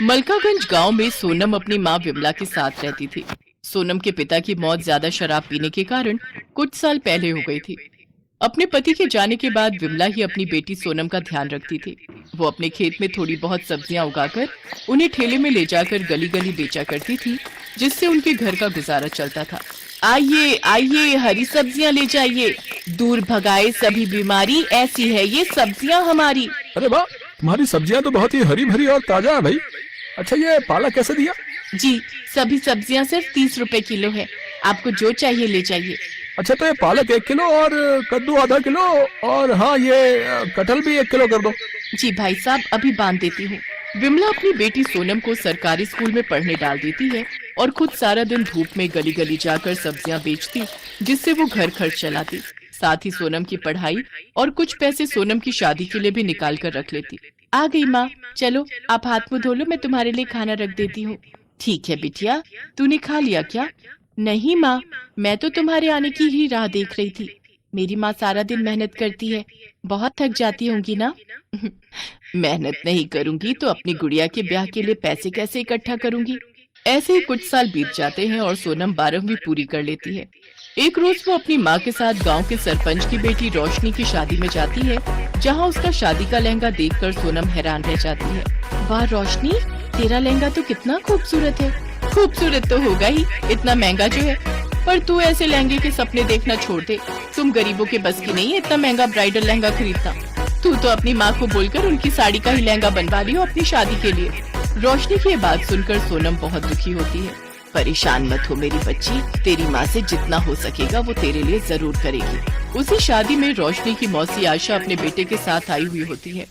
मलकागंज गांव में सोनम अपनी मां विमला के साथ रहती थी। सोनम के पिता की मौत ज्यादा शराब पीने के कारण कुछ साल पहले हो गई थी। अपने पति के जाने के बाद विमला ही अपनी बेटी सोनम का ध्यान रखती थी। वो अपने खेत में थोड़ी बहुत सब्जियां उगाकर उन्हें ठेले में ले जाकर गली गली बेचा करती थी, जिससे उनके घर का गुजारा चलता था। आइए आइए, हरी सब्जियां ले जाइए, दूर भगाए सभी बीमारी, ऐसी है ये सब्जियां हमारी। अरे वाह, तुम्हारी सब्जियां तो बहुत ही हरी भरी और ताजा है भाई। अच्छा, ये पालक कैसे दिया? जी, सभी सब्जियां सिर्फ 30 रुपए किलो है, आपको जो चाहिए ले जाइए। अच्छा, तो ये पालक 1 किलो और कद्दू आधा किलो, और हाँ ये कटहल भी 1 किलो कर दो। जी भाई साहब, अभी बांध देती हूँ। विमला अपनी बेटी सोनम को सरकारी स्कूल में पढ़ने डाल देती है और खुद सारा दिन धूप में गली गली जाकर सब्जियां बेचती, जिससे वो घर खर्च चलाती। साथ ही सोनम की पढ़ाई और कुछ पैसे सोनम की शादी के लिए भी निकाल कर रख लेती। आ गई माँ, चलो आप हाथ मुँह धो लो, मैं तुम्हारे लिए खाना रख देती हूँ। ठीक है बिटिया, तूने खा लिया क्या? नहीं माँ, मैं तो तुम्हारे आने की ही राह देख रही थी। मेरी माँ सारा दिन मेहनत करती है, बहुत थक जाती होंगी ना? मेहनत नहीं करूंगी तो अपनी गुड़िया के ब्याह के लिए पैसे कैसे इकट्ठा करूंगी? ऐसे ही कुछ साल बीत जाते हैं और सोनम 12वीं पूरी कर लेती है। एक रोज वो अपनी माँ के साथ गांव के सरपंच की बेटी रोशनी की शादी में जाती है, जहां उसका शादी का लहंगा देखकर सोनम हैरान रह जाती है। वाह रोशनी, तेरा लहंगा तो कितना खूबसूरत है। खूबसूरत तो होगा ही, इतना महंगा जो है, पर तू ऐसे लहंगे के सपने देखना छोड़ दे। तुम गरीबों के बस की नहीं है इतना महंगा ब्राइडल लहंगा खरीदना। तू तो अपनी माँ को बोलकर उनकी साड़ी का ही लहंगा बनवा लियो अपनी शादी के लिए। रोशनी की ये बात सुनकर सोनम बहुत दुखी होती है। परेशान मत हो मेरी बच्ची, तेरी माँ से जितना हो सकेगा वो तेरे लिए जरूर करेगी। उसी शादी में रोशनी की मौसी आशा अपने बेटे के साथ आई हुई होती है।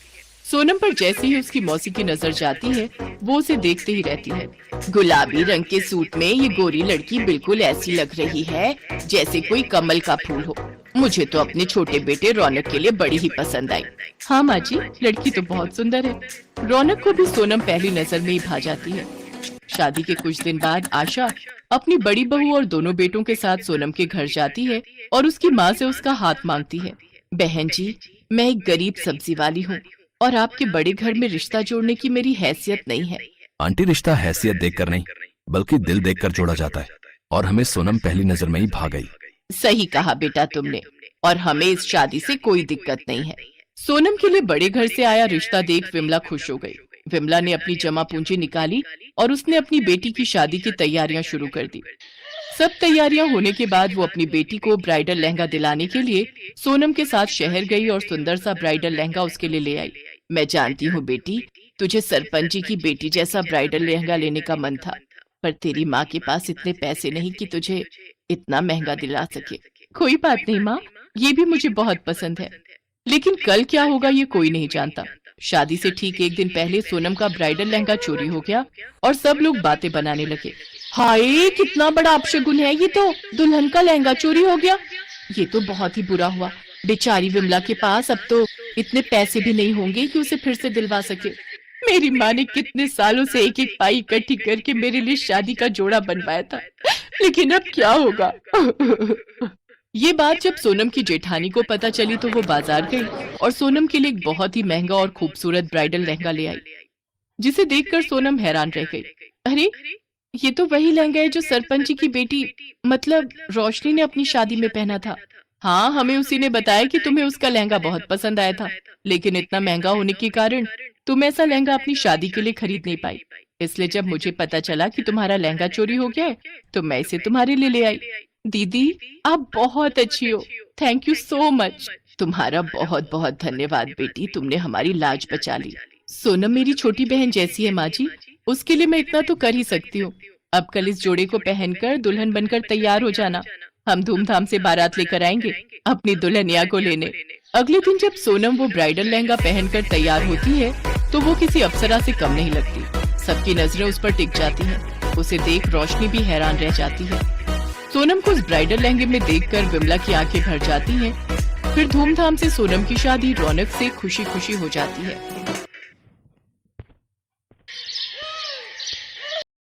सोनम पर जैसे ही उसकी मौसी की नजर जाती है, वो उसे देखते ही रहती है। गुलाबी रंग के सूट में ये गोरी लड़की बिल्कुल ऐसी लग रही है जैसे कोई कमल का फूल हो। मुझे तो अपने छोटे बेटे रौनक के लिए बड़ी ही पसंद आई। हाँ माँ जी, लड़की तो बहुत सुंदर है। रौनक को भी सोनम पहली नजर में ही भा जाती है। शादी के कुछ दिन बाद आशा अपनी बड़ी बहू और दोनों बेटों के साथ सोनम के घर जाती है और उसकी माँ से उसका हाथ मांगती है। बहन जी, मैं एक गरीब सब्जी वाली हूँ और आपके बड़े घर में रिश्ता जोड़ने की मेरी हैसियत नहीं है। आंटी, रिश्ता हैसियत देखकर नहीं बल्कि दिल देखकर जोड़ा जाता है, और हमें सोनम पहली नजर में ही भा गई। सही कहा बेटा तुमने, और हमें इस शादी से कोई दिक्कत नहीं है। सोनम के लिए बड़े घर से आया रिश्ता देख विमला खुश हो गई। विमला ने अपनी जमा पूंजी निकाली और उसने अपनी बेटी की शादी की तैयारियां शुरू कर दी। सब तैयारियां होने के बाद वो अपनी बेटी को ब्राइडल लहंगा दिलाने के लिए सोनम के साथ शहर गई और सुंदर सा ब्राइडल लहंगा उसके लिए ले आई। मैं जानती हूँ बेटी, तुझे सरपंच जी की बेटी जैसा ब्राइडल लहंगा लेने का मन था, पर तेरी माँ के पास इतने पैसे नहीं कि तुझे इतना महंगा दिला सके। कोई बात नहीं माँ, ये भी मुझे बहुत पसंद है, लेकिन कल क्या होगा ये कोई नहीं जानता। शादी से ठीक एक दिन पहले सोनम का ब्राइडल लहंगा चोरी हो गया और सब लोग बातें बनाने लगे। हाय, कितना बड़ा अपशगुन है ये तो, दुल्हन का लहंगा चोरी हो गया। ये तो बहुत ही बुरा हुआ। बेचारी विमला के पास अब तो इतने पैसे भी नहीं होंगे कि उसे फिर से दिलवा सके। मेरी माँ ने कितने सालों से एक एक पाई इकट्ठी करके मेरे लिए शादी का जोड़ा बनवाया था, लेकिन अब क्या होगा? ये बात जब सोनम की जेठानी को पता चली तो वो बाजार गई और सोनम के लिए एक बहुत ही महंगा और खूबसूरत ब्राइडल लहंगा ले आई, जिसे देखकर सोनम हैरान रह गई। अरे, ये तो वही लहंगा है जो सरपंच जी की बेटी मतलब रोशनी ने अपनी शादी में पहना था। हाँ, हमें उसी ने बताया कि तुम्हें उसका लहंगा बहुत पसंद आया था, लेकिन इतना महंगा होने के कारण तुम ऐसा लहंगा अपनी शादी के लिए खरीद नहीं पाई। इसलिए जब मुझे पता चला कि तुम्हारा लहंगा चोरी हो गया है, तो मैं इसे तुम्हारे लिए ले आई। दीदी, आप बहुत अच्छी हो, थैंक यू सो मच। तुम्हारा बहुत बहुत धन्यवाद बेटी, तुमने हमारी लाज बचा ली। सोनम मेरी छोटी बहन जैसी है माँ जी, उसके लिए मैं इतना तो कर ही सकती हूँ। अब कल इस जोड़े को पहनकर दुल्हन बनकर तैयार हो जाना, हम धूमधाम से बारात लेकर आएंगे अपनी दुल्हनिया को लेने। अगले दिन जब सोनम वो ब्राइडल लहंगा पहनकर तैयार होती है तो वो किसी अप्सरा से कम नहीं लगती। सबकी नजरें उस पर टिक जाती हैं। उसे देख रोशनी भी हैरान रह जाती है। सोनम को उस ब्राइडल लहंगे में देखकर विमला की आंखें भर जाती हैं। फिर धूमधाम से सोनम की शादी रौनक से खुशी खुशी हो जाती है।